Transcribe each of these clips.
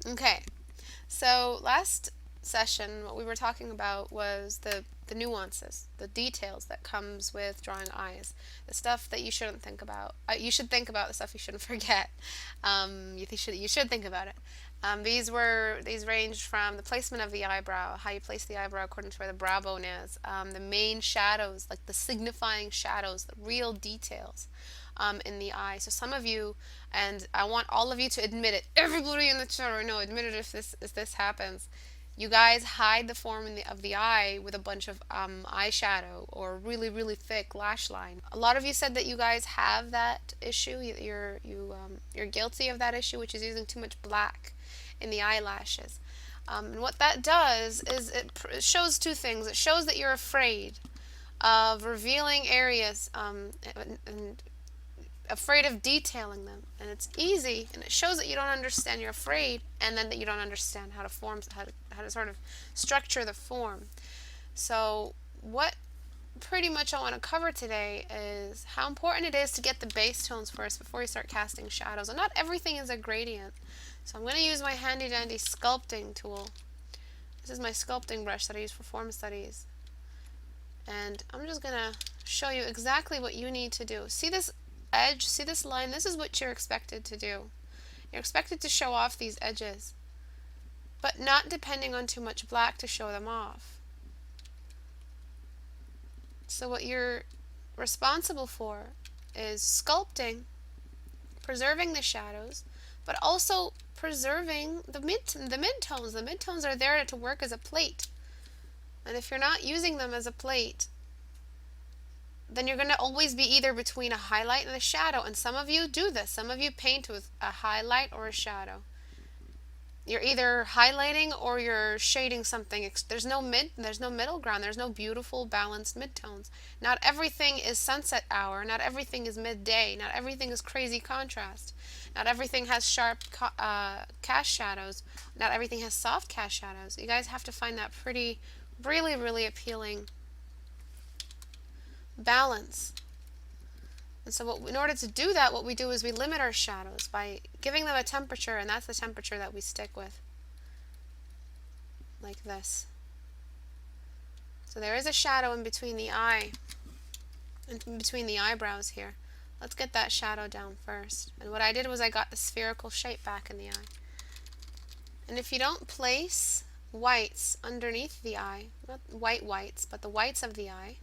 Okay, so last session, what we were talking about was the nuances, the details that comes with drawing eyes, the stuff that you shouldn't think about. You should think about the stuff you shouldn't forget. You should think about it. These ranged from the placement of the eyebrow, how you place the eyebrow according to where the brow bone is, the main shadows, like the signifying shadows, the real details in the eye. So some of you, and I want all of you to admit it. Everybody in the chat right now, admit it if this happens. You guys hide the form of the eye with a bunch of eyeshadow or really really thick lash line. A lot of you said that you guys have that issue. You're guilty of that issue, which is using too much black in the eyelashes. And what that does is it shows two things. It shows that you're afraid of revealing areas and afraid of detailing them, and it's easy, and it shows that you don't understand. You're afraid, and then that you don't understand how to sort of structure the form. So what pretty much I want to cover today is how important it is to get the base tones first before you start casting shadows. And not everything is a gradient, so I'm going to use my handy dandy sculpting tool. This is my sculpting brush that I use for form studies, and I'm just going to show you exactly what you need to do. See this edge, see this line? This is what you're expected to do. You're expected to show off these edges, but not depending on too much black to show them off. So what you're responsible for is sculpting, preserving the shadows, but also preserving the midtones. The midtones are there to work as a plate. And if you're not using them as a plate, then you're going to always be either between a highlight and a shadow. And some of you do this. Some of you paint with a highlight or a shadow. You're either highlighting or you're shading something. There's no middle ground. There's no beautiful balanced midtones. Not everything is sunset hour. Not everything is midday. Not everything is crazy contrast. Not everything has sharp cast shadows. Not everything has soft cast shadows. You guys have to find that pretty, really, really appealing balance. And so in order to do that, what we do is we limit our shadows by giving them a temperature, and that's the temperature that we stick with, like this. So there is a shadow in between the eye, in between the eyebrows here. Let's get that shadow down first. And what I did was I got the spherical shape back in the eye. And if you don't place whites underneath the eye, not whites, but the whites of the eye,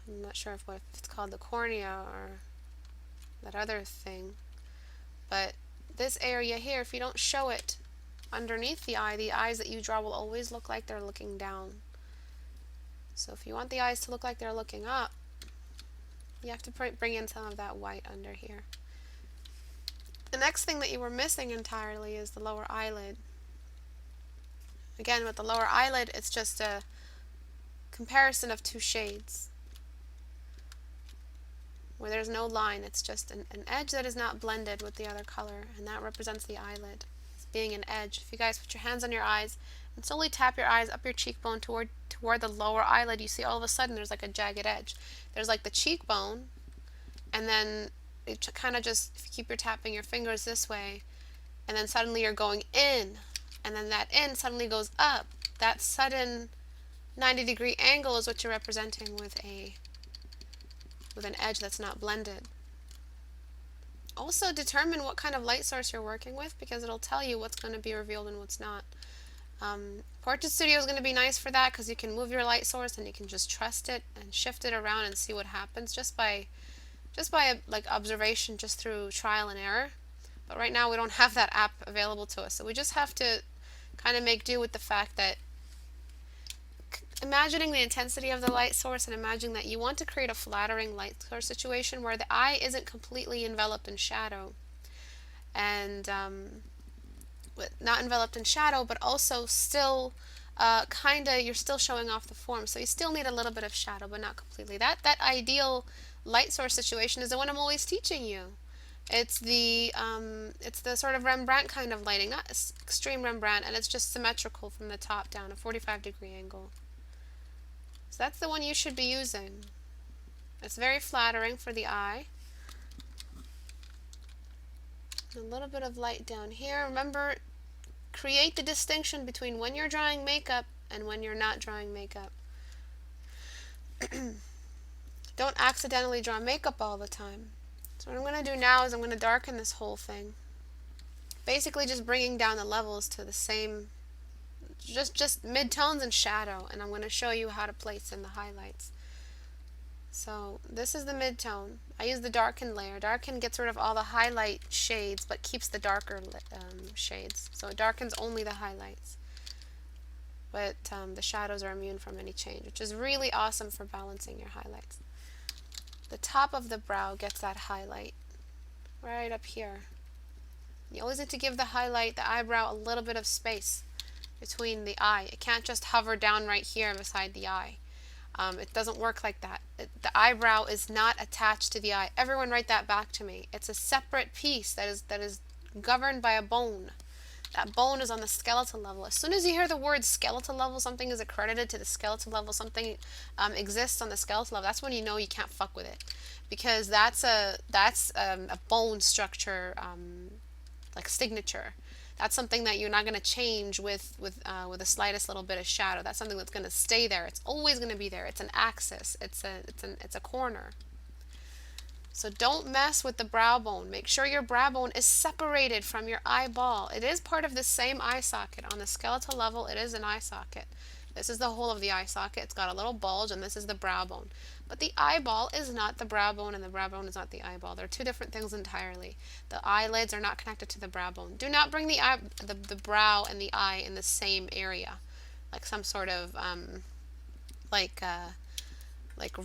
I'm not sure if it's called the cornea or that other thing, but this area here, if you don't show it underneath the eyes that you draw will always look like they're looking down. So if you want the eyes to look like they're looking up, you have to bring in some of that white under here. The next thing that you were missing entirely is the lower eyelid. Again, with the lower eyelid, it's just a comparison of two shades, where there's no line. It's just an edge that is not blended with the other color, and that represents the eyelid as being an edge. If you guys put your hands on your eyes and slowly tap your eyes up your cheekbone toward the lower eyelid, you see all of a sudden there's like a jagged edge. There's like the cheekbone, and then it kind of just, if you keep tapping your fingers this way, and then suddenly you're going in, and then that in suddenly goes up. That sudden 90-degree angle is what you're representing with an edge that's not blended. Also determine what kind of light source you're working with, because it'll tell you what's going to be revealed and what's not. Portrait Studio is going to be nice for that, because you can move your light source and you can just trust it and shift it around and see what happens just by like observation, just through trial and error. But right now we don't have that app available to us, so we just have to kind of make do with the fact that imagining the intensity of the light source and imagining that you want to create a flattering light source situation where the eye isn't completely enveloped in shadow, and not enveloped in shadow, but also still you're still showing off the form, so you still need a little bit of shadow, but not completely. That ideal light source situation is the one I'm always teaching you. It's the sort of Rembrandt kind of lighting, not extreme Rembrandt, and it's just symmetrical from the top down, a 45-degree angle. So that's the one you should be using. It's very flattering for the eye. A little bit of light down here. Remember, create the distinction between when you're drawing makeup and when you're not drawing makeup. Don't accidentally draw makeup all the time. So what I'm going to do now is I'm going to darken this whole thing. Basically just bringing down the levels to the same, just mid-tones and shadow, and I'm going to show you how to place in the highlights. So this is the mid-tone. I use the darken layer. Darken gets rid of all the highlight shades but keeps the darker shades. So it darkens only the highlights. But the shadows are immune from any change, which is really awesome for balancing your highlights. The top of the brow gets that highlight right up here. You always need to give the highlight, the eyebrow, a little bit of space between the eye. It can't just hover down right here beside the eye. It doesn't work like that. The eyebrow is not attached to the eye. Everyone write that back to me. It's a separate piece that is governed by a bone. That bone is on the skeletal level. As soon as you hear the word skeletal level, something is accredited to the skeletal level, something exists on the skeletal level, that's when you know you can't fuck with it. Because that's a bone structure, like signature. That's something that you're not going to change with the slightest little bit of shadow. That's something that's going to stay there. It's always going to be there. It's an axis. It's a corner. So don't mess with the brow bone. Make sure your brow bone is separated from your eyeball. It is part of the same eye socket. On the skeletal level, it is an eye socket. This is the whole of the eye socket. It's got a little bulge, and this is the brow bone. But the eyeball is not the brow bone, and the brow bone is not the eyeball. They're two different things entirely. The eyelids are not connected to the brow bone. Do not bring the brow and the eye in the same area, like some sort of like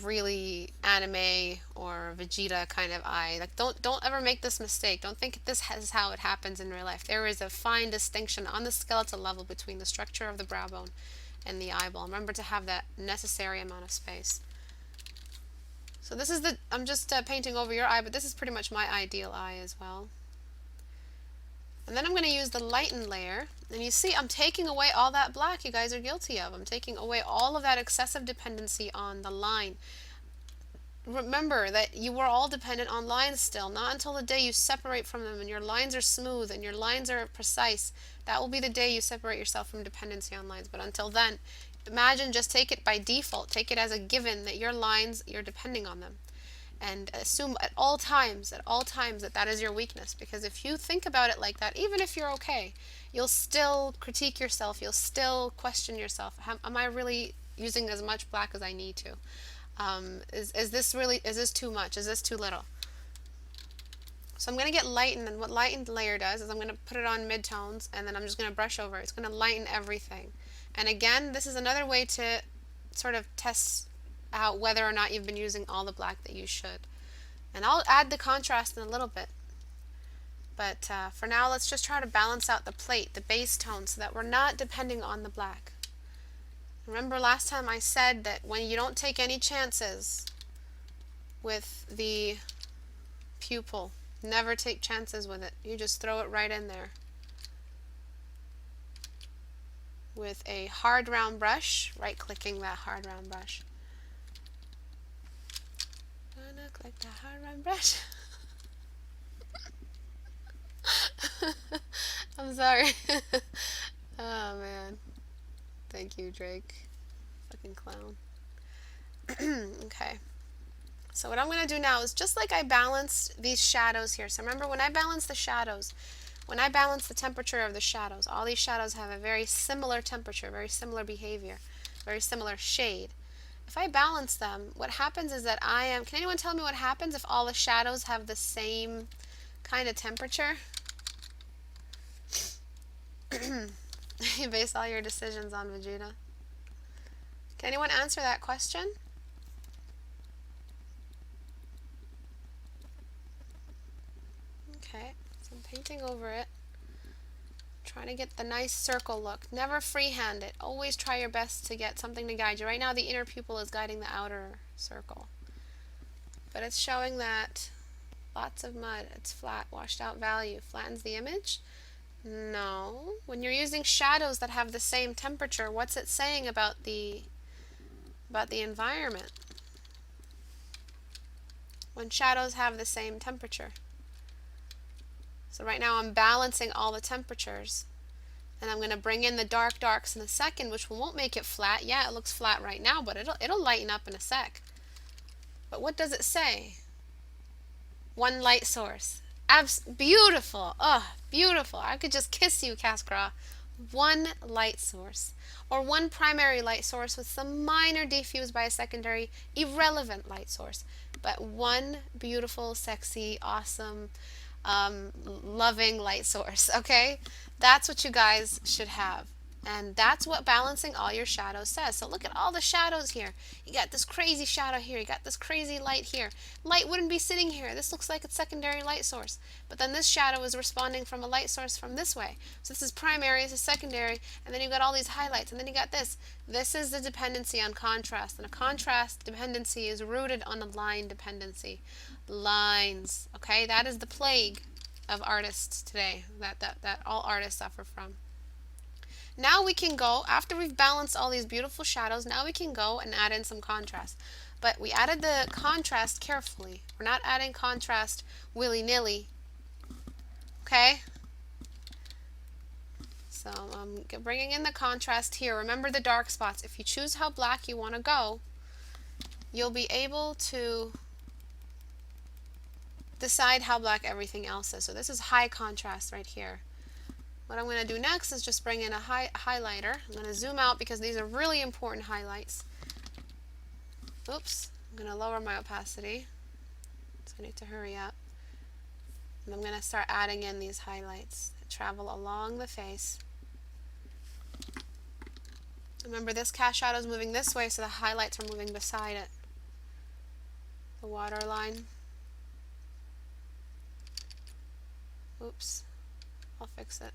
really anime or Vegeta kind of eye. Like don't ever make this mistake. Don't think this is how it happens in real life. There is a fine distinction on the skeletal level between the structure of the brow bone and the eyeball. Remember to have that necessary amount of space. So this is I'm just painting over your eye, but this is pretty much my ideal eye as well. And then I'm going to use the lighten layer. And you see I'm taking away all that black you guys are guilty of. I'm taking away all of that excessive dependency on the line. Remember that you are all dependent on lines still. Not until the day you separate from them and your lines are smooth and your lines are precise. That will be the day you separate yourself from dependency on lines. But until then, imagine, just take it by default. Take it as a given that your lines, you're depending on them. And assume at all times that that is your weakness. Because if you think about it like that, even if you're okay, you'll still critique yourself. You'll still question yourself. Am I really using as much black as I need to? Is this too much? Is this too little? So I'm going to get lighten, and what lightened layer does is I'm going to put it on midtones, and then I'm just going to brush over it. It's going to lighten everything. And again, this is another way to sort of test out whether or not you've been using all the black that you should. And I'll add the contrast in a little bit. But for now, let's just try to balance out the plate, the base tone, so that we're not depending on the black. Remember last time I said that when you don't take any chances with the pupil, never take chances with it. You just throw it right in there. With a hard round brush, right-clicking that hard round brush. Gonna click the hard round brush. I'm sorry. Oh man. Thank you, Drake. Fucking clown. Okay. So what I'm going to do now is just like I balanced these shadows here. So remember when I balance the shadows, when I balance the temperature of the shadows, all these shadows have a very similar temperature, very similar behavior, very similar shade. If I balance them, what happens is that can anyone tell me what happens if all the shadows have the same kind of temperature? You base all your decisions on Vegeta. Can anyone answer that question? Okay, so I'm painting over it. Trying to get the nice circle look. Never freehand it. Always try your best to get something to guide you. Right now the inner pupil is guiding the outer circle. But it's showing that lots of mud. It's flat, washed out value. Flattens the image? No. When you're using shadows that have the same temperature, what's it saying about the environment? When shadows have the same temperature. So right now I'm balancing all the temperatures. And I'm going to bring in the dark darks in a second, which won't make it flat. Yeah, it looks flat right now, but it'll lighten up in a sec. But what does it say? One light source. Beautiful. Oh, beautiful. I could just kiss you, Cascara. One light source. Or one primary light source with some minor diffuse by a secondary irrelevant light source. But one beautiful, sexy, awesome, loving light source, okay? That's what you guys should have. And that's what balancing all your shadows says. So look at all the shadows here. You got this crazy shadow here. You got this crazy light here. Light wouldn't be sitting here. This looks like a secondary light source. But then this shadow is responding from a light source from this way. So this is primary, this is secondary, and then you've got all these highlights, and then you got this. This is the dependency on contrast. And a contrast dependency is rooted on a line dependency. Lines. Okay, that is the plague of artists today that all artists suffer from. Now we can go, after we've balanced all these beautiful shadows, now we can go and add in some contrast. But we added the contrast carefully. We're not adding contrast willy-nilly. Okay? So I'm bringing in the contrast here. Remember the dark spots. If you choose how black you want to go, you'll be able to decide how black everything else is. So this is high contrast right here. What I'm going to do next is just bring in a highlighter. I'm going to zoom out because these are really important highlights. Oops, I'm going to lower my opacity. So I need to hurry up. And I'm going to start adding in these highlights that travel along the face. Remember, this cast shadow is moving this way, so the highlights are moving beside it. The waterline. Oops, I'll fix it.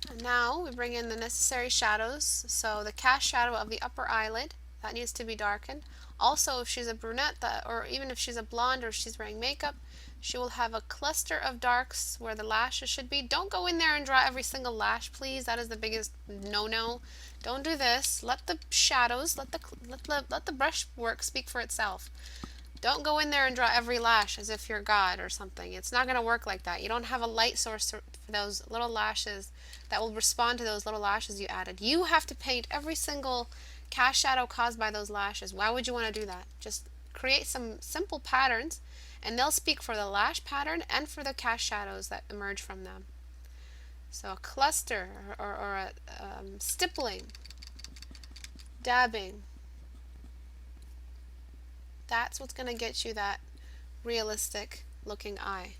And now we bring in the necessary shadows. So the cast shadow of the upper eyelid, that needs to be darkened. Also, if she's a brunette, or even if she's a blonde or if she's wearing makeup, she will have a cluster of darks where the lashes should be. Don't go in there and draw every single lash, please. That is the biggest no-no. Don't do this. Let the shadows, let the brush work speak for itself. Don't go in there and draw every lash as if you're God or something. It's not going to work like that. You don't have a light source for those little lashes that will respond to those little lashes you added. You have to paint every single cast shadow caused by those lashes. Why would you want to do that? Just create some simple patterns, and they'll speak for the lash pattern and for the cast shadows that emerge from them. So a cluster or a stippling, dabbing. That's what's going to get you that realistic looking eye.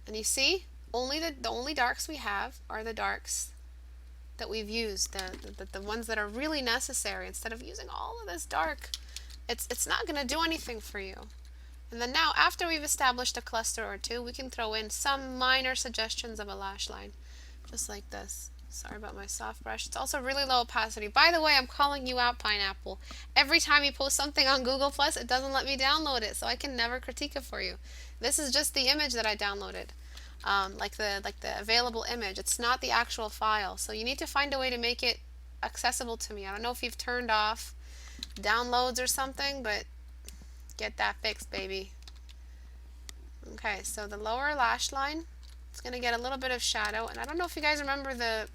And you see, the only darks we have are the darks that we've used, the ones that are really necessary. Instead of using all of this dark, it's not going to do anything for you. And then now, after we've established a cluster or two, we can throw in some minor suggestions of a lash line, just like this. Sorry about my soft brush. It's also really low opacity. By the way, I'm calling you out, Pineapple. Every time you post something on Google+, it doesn't let me download it, so I can never critique it for you. This is just the image that I downloaded, like the available image. It's not the actual file, so you need to find a way to make it accessible to me. I don't know if you've turned off downloads or something, but get that fixed, baby. Okay, so the lower lash line, it's going to get a little bit of shadow, and I don't know if you guys remember the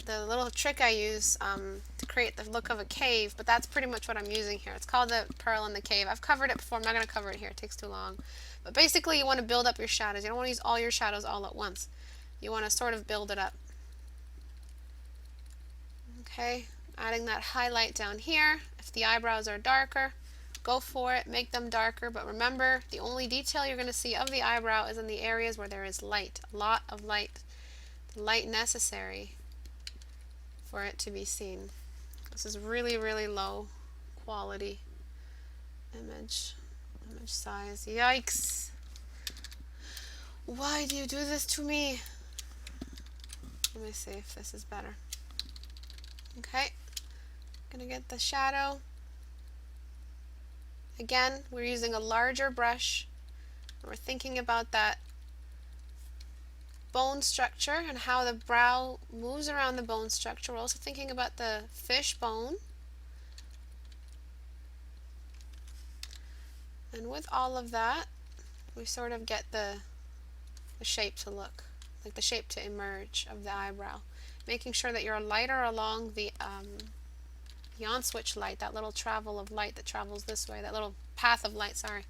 little trick I use to create the look of a cave, but that's pretty much what I'm using here. It's called the Pearl in the Cave. I've covered it before. I'm not going to cover it here. It takes too long. But basically, you want to build up your shadows. You don't want to use all your shadows all at once. You want to sort of build it up. Okay, adding that highlight down here. If the eyebrows are darker, go for it. Make them darker. But remember, the only detail you're going to see of the eyebrow is in the areas where there is light. A lot of light. Light necessary for it to be seen. This is really, really low quality image size. Yikes! Why do you do this to me? Let me see if this is better. Okay, gonna get the shadow. Again, we're using a larger brush. We're thinking about that bone structure and how the brow moves around the bone structure. We're also thinking about the fish bone. And with all of that, we sort of get the shape to look, like the shape to emerge of the eyebrow. Making sure that you're lighter along the on-switch light, that little travel of light that travels this way, that little path of light, sorry,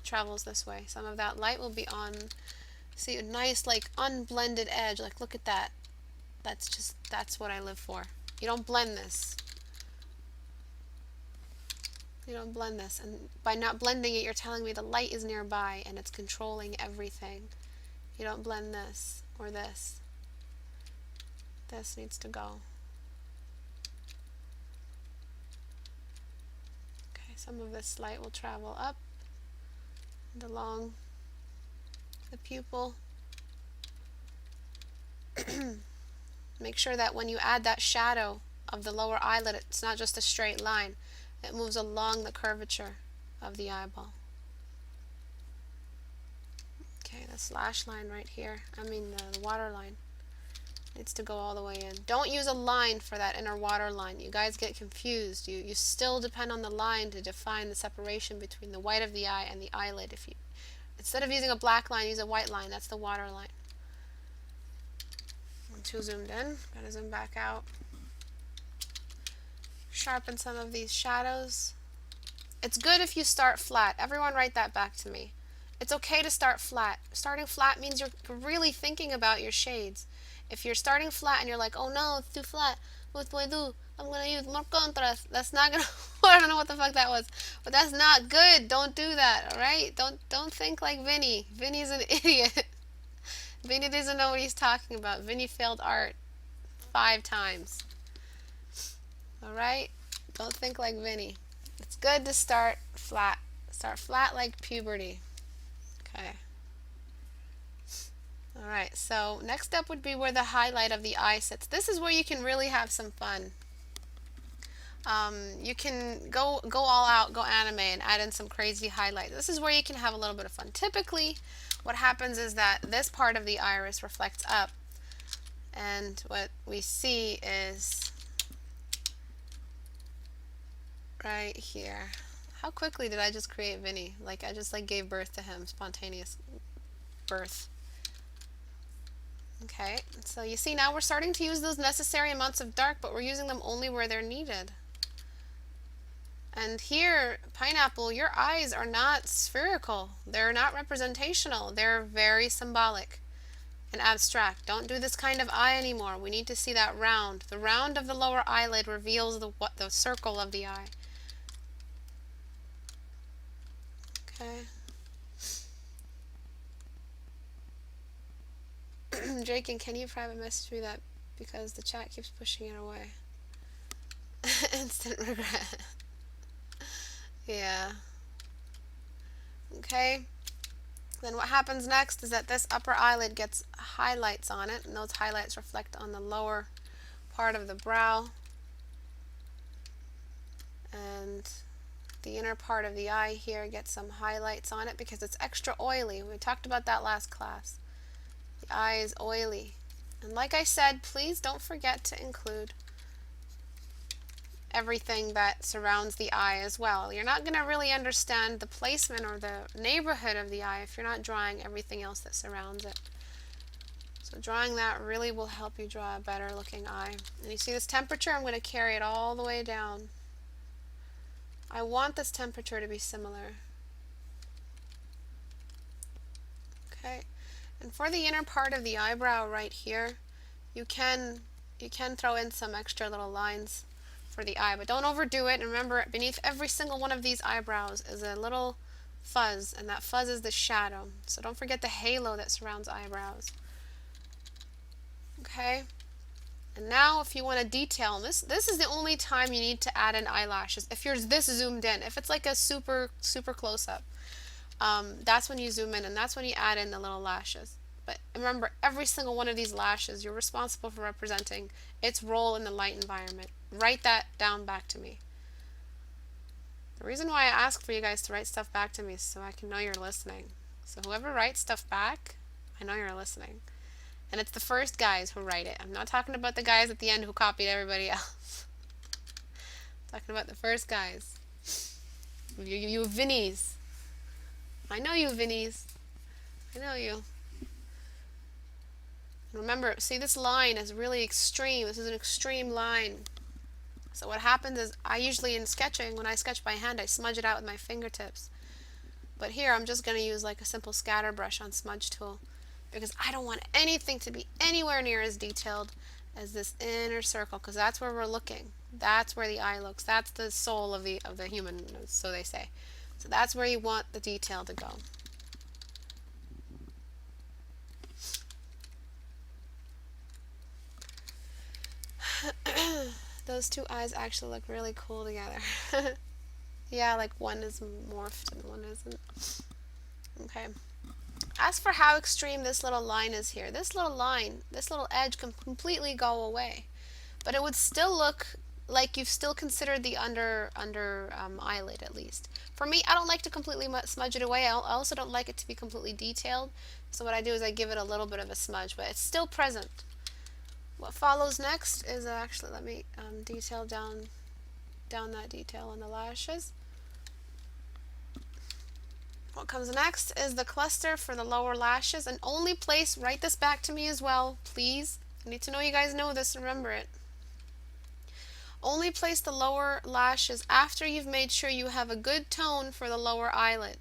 travels this way. Some of that light will be on, see a nice like unblended edge, like look at that. That's what I live for. You don't blend this. You don't blend this, and by not blending it, you're telling me the light is nearby and it's controlling everything. You don't blend this or this. This needs to go. Okay, some of this light will travel up and along the pupil. Make sure that when you add that shadow of the lower eyelid, it's not just a straight line. It moves along the curvature of the eyeball. Okay, this lash line right here, the water line, needs to go all the way in. Don't use a line for that inner water line. You guys get confused. You still depend on the line to define the separation between the white of the eye and the eyelid. If you, instead of using a black line, use a white line. That's the water line. I'm too zoomed in. Gotta zoom back out. Sharpen some of these shadows. It's good if you start flat. Everyone write that back to me. It's okay to start flat. Starting flat means you're really thinking about your shades. If you're starting flat and you're like, oh no, it's too flat, what do I do? I'm going to use more contrast. That's not going to, I don't know what the fuck that was, but that's not good. Don't do that, alright? Don't think like Vinny. Vinny's an idiot. Vinny doesn't know what he's talking about. Vinny failed art 5 times. Alright? Don't think like Vinny. It's good to start flat. Start flat like puberty. Okay. Alright, so next up would be where the highlight of the eye sits. This is where you can really have some fun. You can go all out, go anime, and add in some crazy highlight. This is where you can have a little bit of fun. Typically, what happens is that this part of the iris reflects up, and what we see is right here. How quickly did I just create Vinny? Like I just gave birth to him, spontaneous birth. Okay, so you see now we're starting to use those necessary amounts of dark, but we're using them only where they're needed. And here, Pineapple, your eyes are not spherical. They're not representational. They're very symbolic and abstract. Don't do this kind of eye anymore. We need to see that round. The round of the lower eyelid reveals the circle of the eye. Okay. Drake, can you private message me that because the chat keeps pushing it away? Instant regret. Yeah. Okay. Then what happens next is that this upper eyelid gets highlights on it, and those highlights reflect on the lower part of the brow. And the inner part of the eye here gets some highlights on it because it's extra oily. We talked about that last class. The eye is oily. And like I said, please don't forget to include everything that surrounds the eye as well. You're not going to really understand the placement or the neighborhood of the eye if you're not drawing everything else that surrounds it. So drawing that really will help you draw a better looking eye. And you see this temperature? I'm going to carry it all the way down. I want this temperature to be similar. Okay. And for the inner part of the eyebrow right here, you can throw in some extra little lines for the eye, but don't overdo it. And remember, beneath every single one of these eyebrows is a little fuzz, and that fuzz is the shadow. So don't forget the halo that surrounds eyebrows. Okay? And now if you want to detail, this is the only time you need to add in eyelashes. If you're this zoomed in, if it's like a super close-up, that's when you zoom in, and that's when you add in the little lashes. But remember, every single one of these lashes, you're responsible for representing its role in the light environment. Write that down back to me. The reason why I ask for you guys to write stuff back to me is so I can know you're listening. So whoever writes stuff back, I know you're listening. And it's the first guys who write it. I'm not talking about the guys at the end who copied everybody else. I'm talking about the first guys. You Vinnies. I know you, Vinnies. I know you. Remember, see, this line is really extreme. This is an extreme line. So what happens is, I usually in sketching, when I sketch by hand, I smudge it out with my fingertips. But here, I'm just going to use like a simple scatter brush on smudge tool, because I don't want anything to be anywhere near as detailed as this inner circle, because that's where we're looking. That's where the eye looks. That's the soul of the human, so they say. So that's where you want the detail to go. Those two eyes actually look really cool together. Yeah, like one is morphed and one isn't. Okay. As for how extreme this little line is here, this little line, this little edge can completely go away. But it would still look like you've still considered the under eyelid at least. For me, I don't like to completely smudge it away. I also don't like it to be completely detailed. So what I do is I give it a little bit of a smudge, but it's still present. What follows next is actually, let me detail down that detail on the lashes. What comes next is the cluster for the lower lashes, and only place, write this back to me as well, please. I need to know you guys know this, remember it. Only place the lower lashes after you've made sure you have a good tone for the lower eyelid.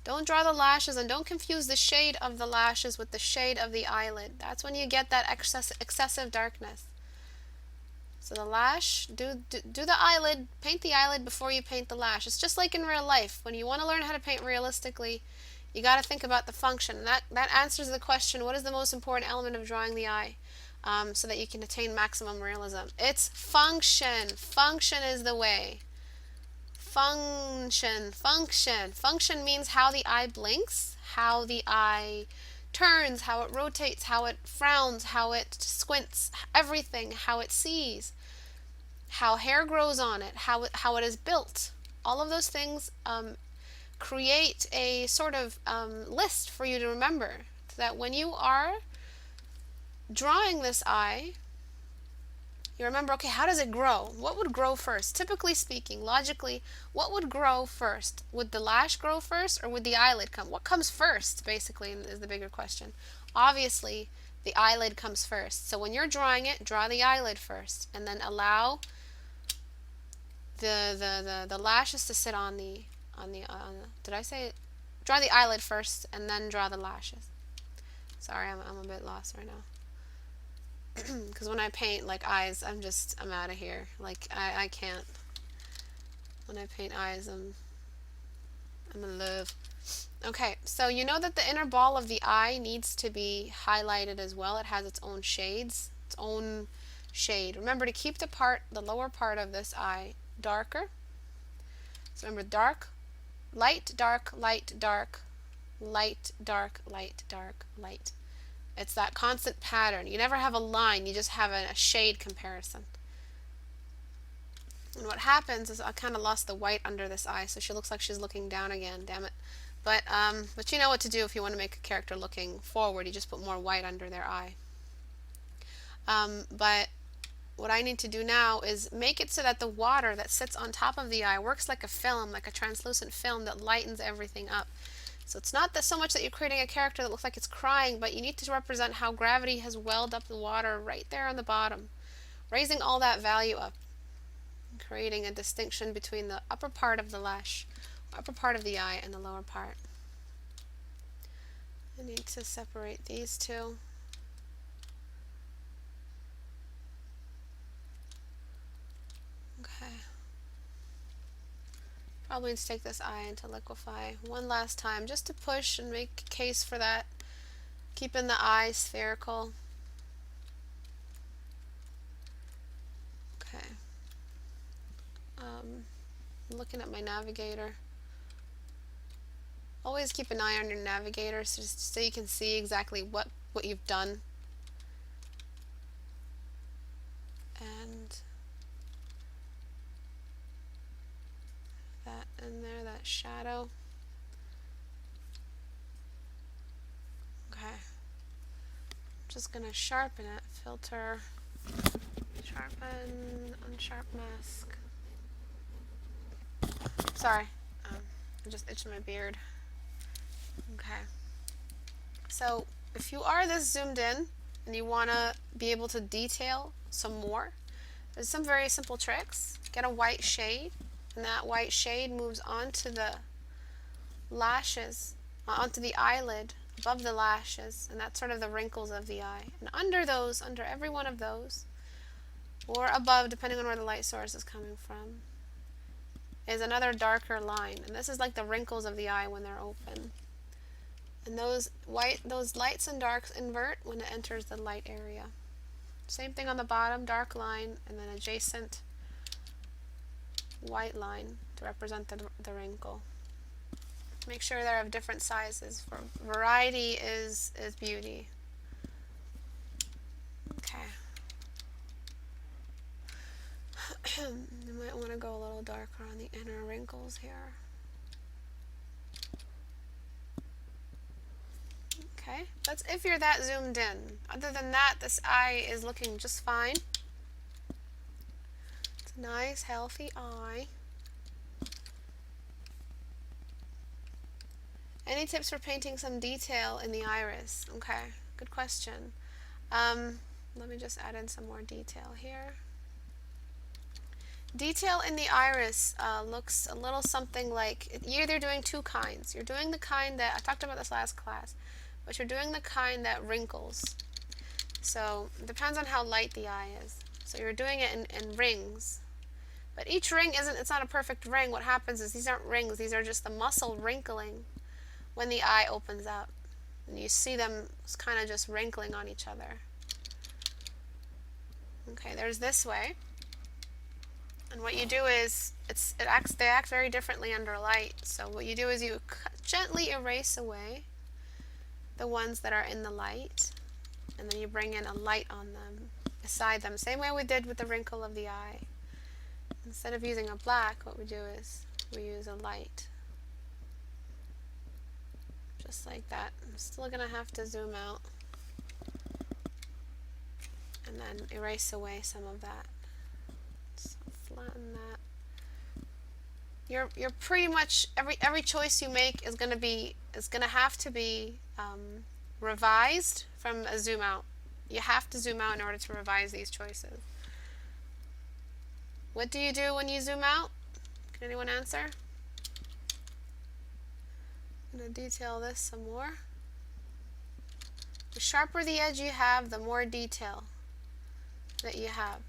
Don't draw the lashes and don't confuse the shade of the lashes with the shade of the eyelid. That's when you get that excessive darkness. So the lash, do the eyelid, paint the eyelid before you paint the lash. It's just like in real life. When you want to learn how to paint realistically, you got to think about the function. And that answers the question, what is the most important element of drawing the eye? So that you can attain maximum realism. It's function. Function is the way. Function. Function means how the eye blinks, how the eye turns, how it rotates, how it frowns, how it squints, everything, how it sees, how hair grows on it, how it is built. All of those things create a sort of list for you to remember, so that when you are drawing this eye, you remember, okay, how does it grow? What would grow first? Typically speaking, logically, what would grow first? Would the lash grow first, or would the eyelid come? What comes first, basically, is the bigger question. Obviously, the eyelid comes first. So when you're drawing it, draw the eyelid first, and then allow the lashes to sit on the did I say it? Draw the eyelid first, and then draw the lashes. Sorry, I'm a bit lost right now. Because when I paint like eyes, I'm out of here. Like I can't. When I paint eyes, I'm in love. Okay, so you know that the inner ball of the eye needs to be highlighted as well. It has its own shades, its own shade. Remember to keep the lower part of this eye darker. So remember, dark, light, dark, light, dark, light, dark, light, dark, light. It's that constant pattern. You never have a line, you just have a shade comparison. And what happens is I kind of lost the white under this eye, so she looks like she's looking down again, damn it. But you know what to do if you want to make a character looking forward. You just put more white under their eye. But what I need to do now is make it so that the water that sits on top of the eye works like a film, like a translucent film that lightens everything up. So it's not so much that you're creating a character that looks like it's crying, but you need to represent how gravity has welled up the water right there on the bottom, raising all that value up, creating a distinction between the upper part of the lash, upper part of the eye, and the lower part. I need to separate these two. Okay. Probably need to take this eye into liquify one last time just to push and make a case for that, keeping the eye spherical. Okay. I'm looking at my navigator. Always keep an eye on your navigator so you can see exactly what you've done. And that in there, that shadow. Okay. I'm just going to sharpen it. Filter, sharpen, unsharp mask. Sorry, I'm just itching my beard. So if you are this zoomed in and you want to be able to detail some more, there's some very simple tricks. Get a white shade, and that white shade moves onto the lashes, onto the eyelid above the lashes, and that's sort of the wrinkles of the eye. And under those, under every one of those, or above, depending on where the light source is coming from, is another darker line. And this is like the wrinkles of the eye when they're open. And those lights and darks invert when it enters the light area. Same thing on the bottom, dark line, and then adjacent white line to represent the wrinkle. Make sure they're of different sizes. For variety is beauty. Okay. You might want to go a little darker on the inner wrinkles here. Okay, that's if you're that zoomed in. Other than that, this eye is looking just fine. It's a nice, healthy eye. Any tips for painting some detail in the iris? Okay, good question. Let me just add in some more detail here. Detail in the iris looks a little something like, you're either doing two kinds. You're doing the kind that, I talked about this last class, but you're doing the kind that wrinkles. So it depends on how light the eye is. So you're doing it in rings. But each ring it's not a perfect ring. What happens is these aren't rings, these are just the muscle wrinkling when the eye opens up. And you see them kind of just wrinkling on each other. Okay, there's this way. And what you do is, they act very differently under light. So what you do is you gently erase away the ones that are in the light, and then you bring in a light on them, beside them. Same way we did with the wrinkle of the eye. Instead of using a black, what we do is we use a light. Just like that. I'm still going to have to zoom out and then erase away some of that. So flatten that. You're pretty much, every choice you make is going to have to be revised from a zoom out. You have to zoom out in order to revise these choices. What do you do when you zoom out? Can anyone answer? I'm going to detail this some more. The sharper the edge you have, the more detail that you have.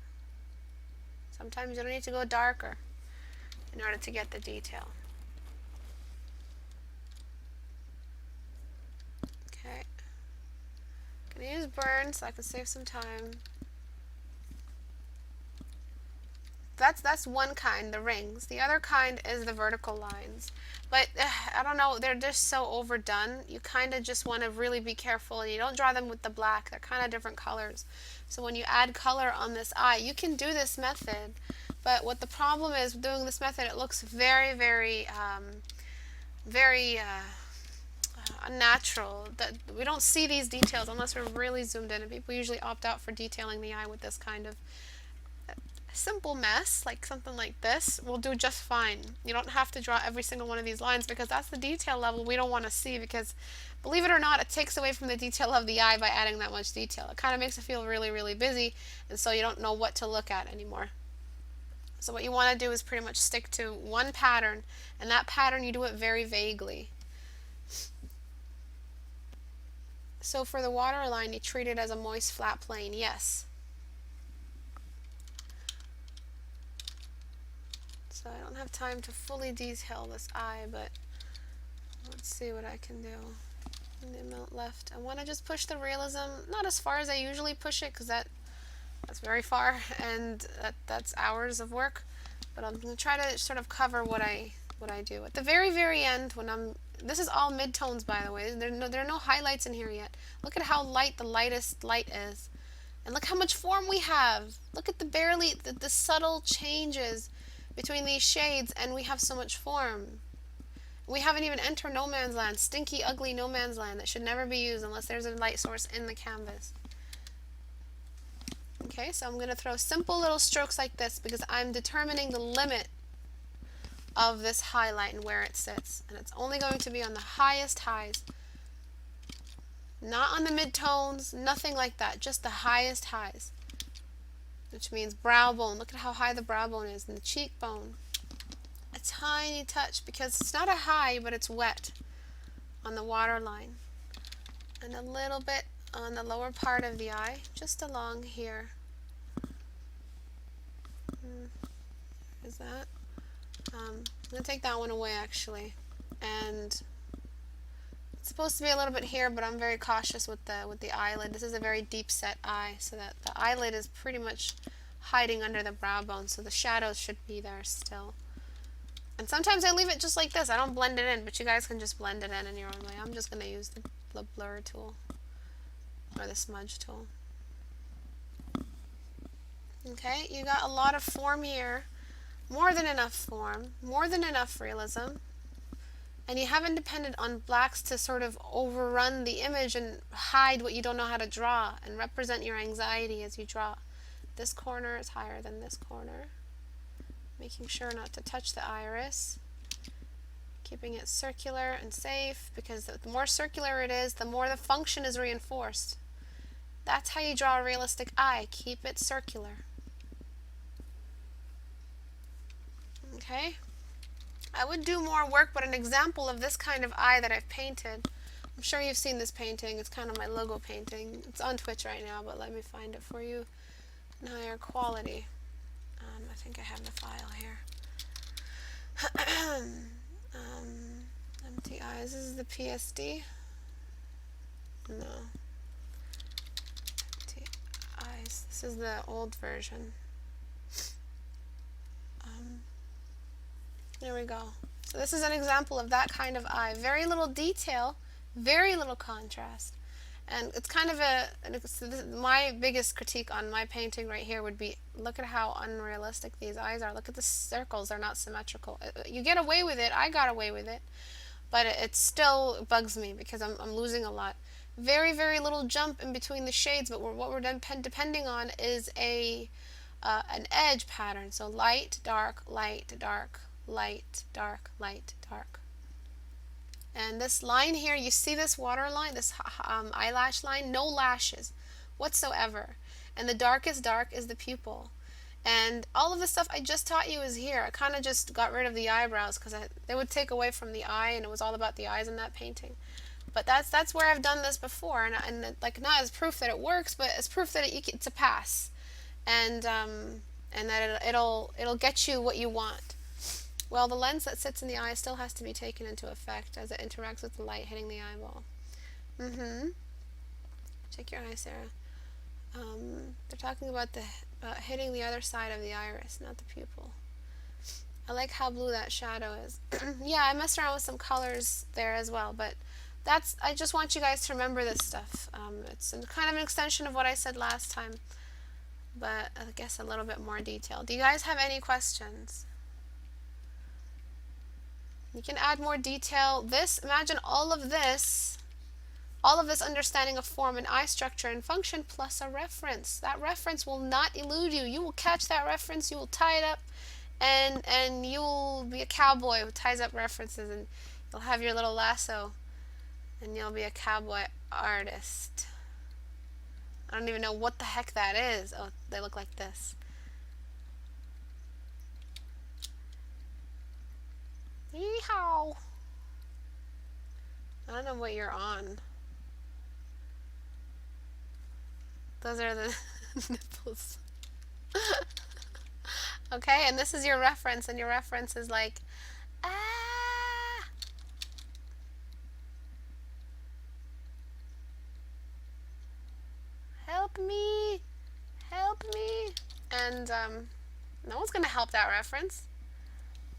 Sometimes you don't need to go darker in order to get the detail. Okay. I'm going to use burn so I can save some time. That's one kind, the rings. The other kind is the vertical lines. But I don't know, they're just so overdone. You kind of just want to really be careful, and you don't draw them with the black. They're kind of different colors. So when you add color on this eye, you can do this method. But what the problem is with doing this method, it looks very, very unnatural. We don't see these details unless we're really zoomed in, and people usually opt out for detailing the eye with this kind of simple mess, like something like this, will do just fine. You don't have to draw every single one of these lines, because that's the detail level we don't want to see, because believe it or not, it takes away from the detail of the eye by adding that much detail. It kind of makes it feel really, really busy, and so you don't know what to look at anymore. So what you want to do is pretty much stick to one pattern, and that pattern you do it very vaguely. So for the waterline, you treat it as a moist flat plane, yes. So I don't have time to fully detail this eye, but let's see what I can do. In the amount left, I want to just push the realism, not as far as I usually push it, because that's very far, and that's hours of work. But I'm going to try to sort of cover what I do. At the very, very end, this is all midtones, by the way. There are no highlights in here yet. Look at how light the lightest light is. And look how much form we have. Look at the subtle changes between these shades, and we have so much form. We haven't even entered no man's land, stinky, ugly no man's land that should never be used unless there's a light source in the canvas. Okay, so I'm going to throw simple little strokes like this because I'm determining the limit of this highlight and where it sits. And it's only going to be on the highest highs. Not on the mid-tones, nothing like that, just the highest highs, which means brow bone. Look at how high the brow bone is, and the cheekbone. A tiny touch, because it's not a high, but it's wet on the waterline. And a little bit on the lower part of the eye, just along here. Is that? I'm going to take that one away, actually. And it's supposed to be a little bit here, but I'm very cautious with the eyelid. This is a very deep set eye, so that the eyelid is pretty much hiding under the brow bone, so the shadows should be there still. And sometimes I leave it just like this. I don't blend it in, but you guys can just blend it in your own way. I'm just going to use the blur tool, or the smudge tool. Okay, you got a lot of form here. More than enough form, more than enough realism. And you haven't depended on blacks to sort of overrun the image and hide what you don't know how to draw and represent your anxiety as you draw. This corner is higher than this corner. Making sure not to touch the iris. Keeping it circular and safe, because the more circular it is, the more the function is reinforced. That's how you draw a realistic eye. Keep it circular. Okay? I would do more work, but an example of this kind of eye that I've painted, I'm sure you've seen this painting. It's kind of my logo painting. It's on Twitch right now, but let me find it for you in higher quality. I think I have the file here. Empty eyes. This is the PSD. No. Empty eyes. This is the old version. There we go. So this is an example of that kind of eye. Very little detail, very little contrast. And it's kind of my biggest critique on my painting right here would be, look at how unrealistic these eyes are. Look at the circles, they're not symmetrical. You get away with it, I got away with it, but it still bugs me because I'm losing a lot. Very, very little jump in between the shades, but what we're depending on is an edge pattern. So light, dark, light, dark, light, dark, light, dark. And this line here, you see this water line, this eyelash line, no lashes whatsoever. And the darkest dark is the pupil. And all of the stuff I just taught you is here. I kind of just got rid of the eyebrows because they would take away from the eye, and it was all about the eyes in that painting. But that's where I've done this before, and like, not as proof that it works, but as proof that it's a pass, and that it'll get you what you want. Well, the lens that sits in the eye still has to be taken into effect as it interacts with the light hitting the eyeball. Check your eye, Sarah. They're talking about hitting the other side of the iris, not the pupil. I like how blue that shadow is. Yeah, I messed around with some colors there as well, but I just want you guys to remember this stuff. It's kind of an extension of what I said last time, but I guess a little bit more detail. Do you guys have any questions? You can add more detail. Imagine all of this understanding of form and eye structure and function plus a reference. That reference will not elude you. You will catch that reference, you will tie it up, and you'll be a cowboy who ties up references, and you'll have your little lasso, and you'll be a cowboy artist. I don't even know what the heck that is. Oh, they look like this. Yeehaw! I don't know what you're on. Those are the nipples. Okay, and this is your reference, and your reference is like, ah! Help me! Help me! And no one's going to help that reference.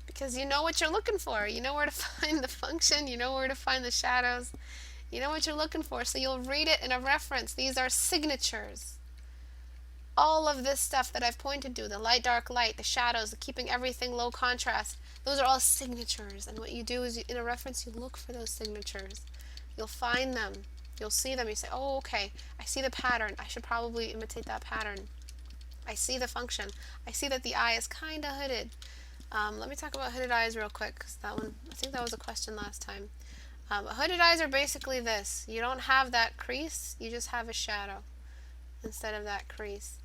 Because you know what you're looking for. You know where to find the function. You know where to find the shadows. You know what you're looking for. So you'll read it in a reference. These are signatures. All of this stuff that I've pointed to, the light, dark, light, the shadows, the keeping everything low contrast, those are all signatures. And what you do is, in a reference, you look for those signatures. You'll find them. You'll see them. You say, oh, okay, I see the pattern. I should probably imitate that pattern. I see the function. I see that the eye is kind of hooded. Let me talk about hooded eyes real quick, because I think that was a question last time. Hooded eyes are basically this. You don't have that crease, you just have a shadow instead of that crease.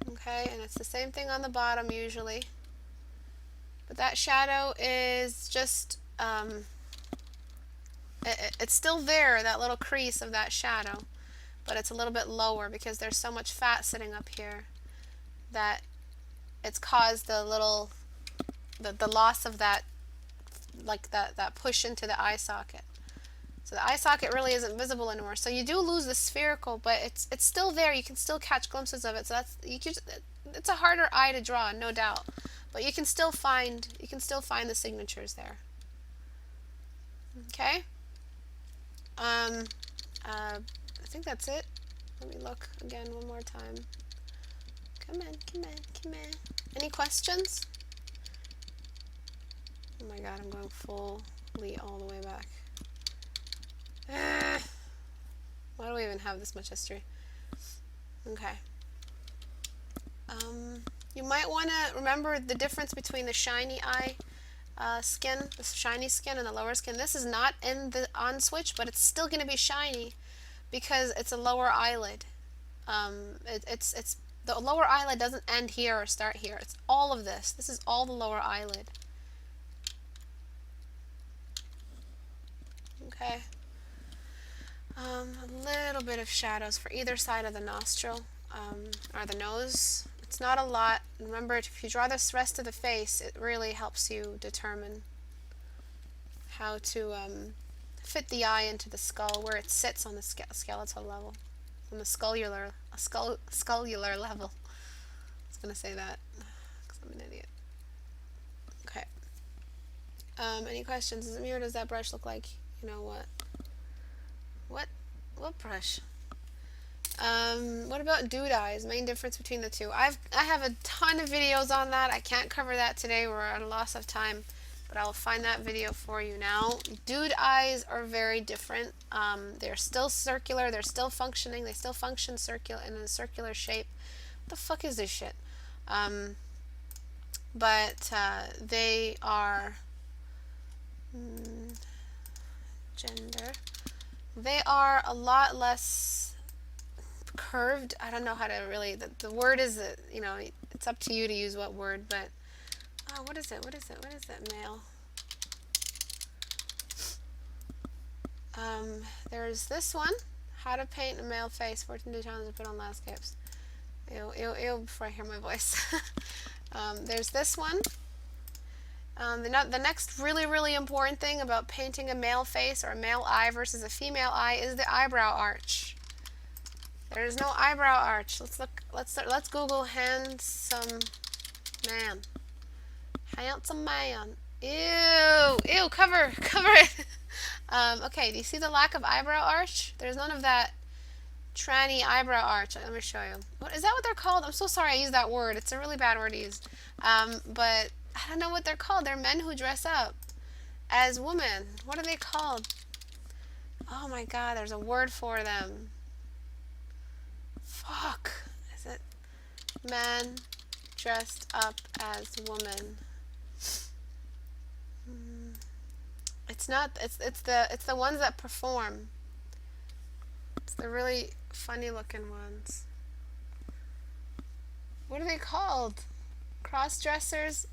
Okay, and it's the same thing on the bottom usually. But that shadow is just, it's still there, that little crease of that shadow, but it's a little bit lower because there's so much fat sitting up here that it's caused the loss of that, like that push into the eye socket. So the eye socket really isn't visible anymore. So you do lose the spherical, but it's still there. You can still catch glimpses of it. So it's a harder eye to draw, no doubt. But you can still find the signatures there. Okay? I think that's it. Let me look again one more time. Come on. Any questions? Oh my god, I'm going fully all the way back. Why do we even have this much history? Okay. You might want to remember the difference between the shiny eye skin, the shiny skin, and the lower skin. This is not in the on switch, but it's still going to be shiny because it's a lower eyelid. It's the lower eyelid doesn't end here or start here. It's all of this. This is all the lower eyelid. Okay. A little bit of shadows for either side of the nostril or the nose. It's not a lot. Remember, if you draw this rest of the face, it really helps you determine how to fit the eye into the skull, where it sits on the skeletal level, on the scullular level. I was going to say that because I'm an idiot. Okay. Any questions? Does it mean, or does that brush look like, you know what? What brush? What about dude eyes? Main difference between the two. I have a ton of videos on that. I can't cover that today. We're at a loss of time, but I'll find that video for you now. Dude eyes are very different. They're still circular. They're still functioning. They still function in a circular shape. What the fuck is this shit? But they are gender. They are a lot less curved. I don't know how to really, the word is, you know, it's up to you to use what word, but, what is it, male? There's this one, how to paint a male face, 14 challenges to put on landscapes. Ew, before I hear my voice. There's this one. The next really important thing about painting a male face or a male eye versus a female eye is the eyebrow arch. There is no eyebrow arch. Let's Google handsome man. Handsome man. Ew, cover it. Okay, do you see the lack of eyebrow arch? There's none of that tranny eyebrow arch. Let me show you. What is that, what they're called? I'm so sorry I used that word. It's a really bad word to use. But I don't know what they're called. They're men who dress up as women. What are they called? Oh my god, there's a word for them. Fuck. Is it man dressed up as woman? It's not. It's the ones that perform. It's the really funny looking ones. What are they called? Cross dressers?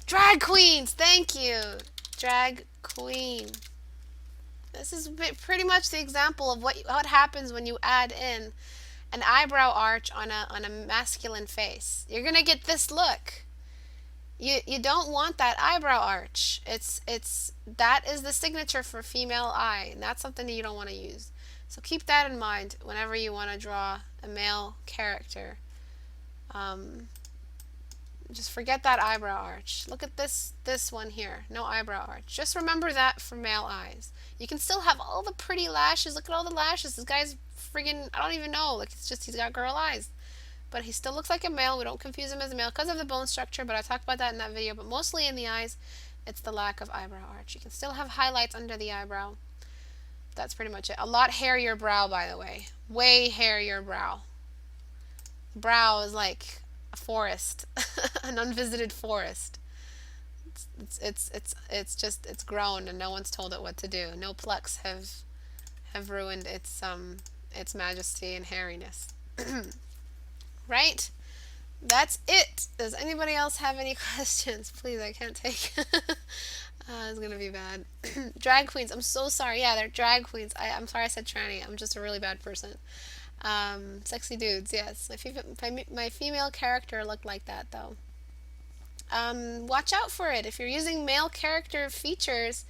Drag queens! Thank you! Drag queen. This is pretty much the example of what happens when you add in an eyebrow arch on a masculine face. You're gonna get this look. You don't want that eyebrow arch. That is the signature for female eye, and that's something that you don't want to use. So keep that in mind whenever you want to draw a male character. Just forget that eyebrow arch. Look at this one here. No eyebrow arch. Just remember that for male eyes. You can still have all the pretty lashes. Look at all the lashes. This guy's friggin', I don't even know. Like, it's just, he's got girl eyes. But he still looks like a male. We don't confuse him as a male because of the bone structure, but I talked about that in that video. But mostly in the eyes, it's the lack of eyebrow arch. You can still have highlights under the eyebrow. That's pretty much it. A lot hairier brow, by the way. Way hairier brow. Brow is like a forest. An unvisited forest. It's grown and no one's told it what to do. No plucks have ruined its majesty and hairiness. Right? That's it. Does anybody else have any questions? Please, I can't take. It's gonna be bad. Drag queens. I'm so sorry. Yeah, they're drag queens. I'm sorry I said tranny. I'm just a really bad person. Sexy dudes. Yes, my female character looked like that though. Watch out for it. If you're using male character features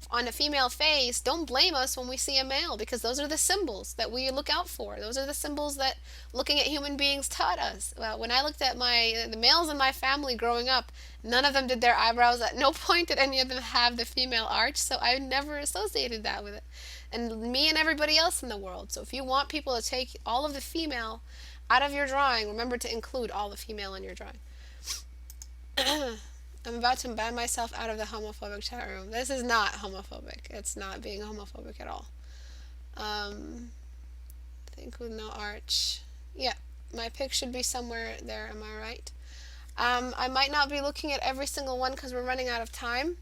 on a female face, don't blame us when we see a male, because those are the symbols that we look out for. Those are the symbols that looking at human beings taught us. Well, when I looked at the males in my family growing up, none of them did their eyebrows. At no point did any of them have the female arch, so I never associated that with it. And me and everybody else in the world. So if you want people to take all of the female out of your drawing, remember to include all the female in your drawing. I'm about to ban myself out of the homophobic chat room. This is not homophobic. It's not being homophobic at all. I think with no arch. Yeah, my pic should be somewhere there. Am I right? I might not be looking at every single one because we're running out of time.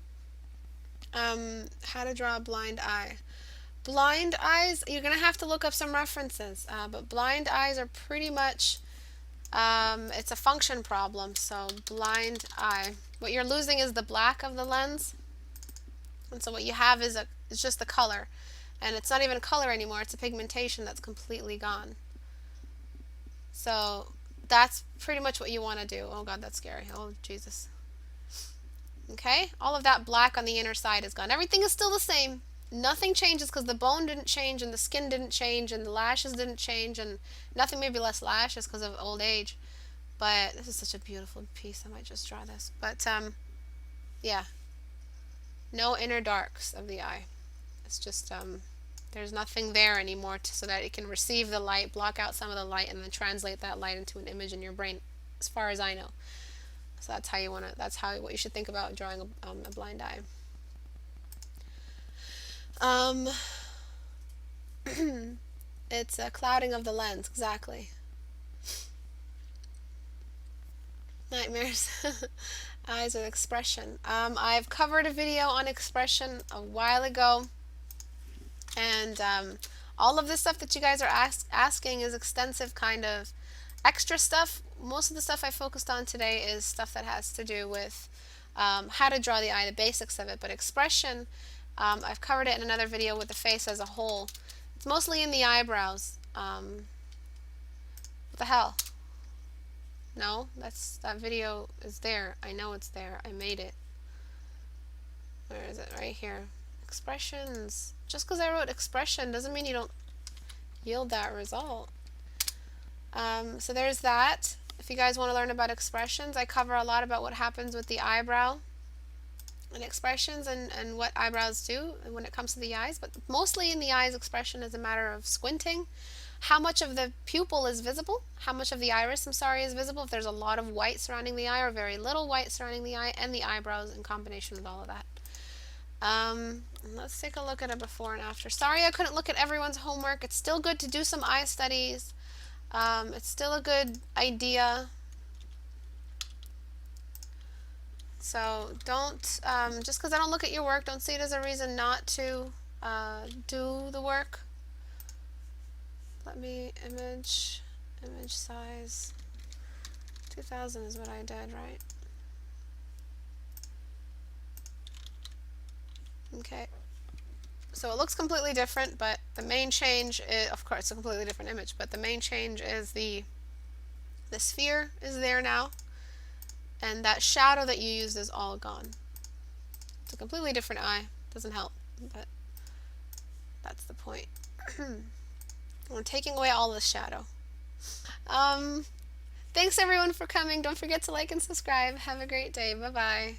How to draw a blind eye. Blind eyes, you're going to have to look up some references. But blind eyes are pretty much... it's a function problem, so blind eye. What you're losing is the black of the lens, and so what you have is just the color, and it's not even color anymore. It's a pigmentation that's completely gone. So that's pretty much what you want to do. Oh God, that's scary. Oh Jesus. Okay, all of that black on the inner side is gone. Everything is still the same. Nothing changes because the bone didn't change and the skin didn't change and the lashes didn't change, and nothing, maybe less lashes because of old age. But this is such a beautiful piece. I might just draw this. But yeah, no inner darks of the eye. It's just there's nothing there anymore so that it can receive the light, block out some of the light, and then translate that light into an image in your brain, as far as I know. So that's how what you should think about drawing a blind eye. It's a clouding of the lens, exactly. Nightmares. Eyes with expression. I've covered a video on expression a while ago, and all of this stuff that you guys are asking is extensive kind of extra stuff. Most of the stuff I focused on today is stuff that has to do with how to draw the eye, the basics of it, but expression, I've covered it in another video with the face as a whole. It's mostly in the eyebrows. What the hell? No, that video is there. I know it's there. I made it. Where is it? Right here. Expressions. Just because I wrote expression doesn't mean you don't yield that result. So there's that. If you guys want to learn about expressions, I cover a lot about what happens with the eyebrow and expressions and what eyebrows do when it comes to the eyes. But mostly in the eyes, expression is a matter of squinting. How much of the pupil is visible, how much of the iris, I'm sorry, is visible, if there's a lot of white surrounding the eye or very little white surrounding the eye, and the eyebrows in combination with all of that. Let's take a look at a before and after. Sorry I couldn't look at everyone's homework. It's still good to do some eye studies. It's still a good idea. So don't, just because I don't look at your work, don't see it as a reason not to do the work. Let me image size 2000 is what I did, right? Okay, so it looks completely different, but the main change is, of course, it's a completely different image, but the main change is the sphere is there now, and that shadow that you used is all gone. It's a completely different eye. Doesn't help, but that's the point. We're taking away all the shadow. Thanks everyone for coming. Don't forget to like and subscribe. Have a great day. Bye-bye.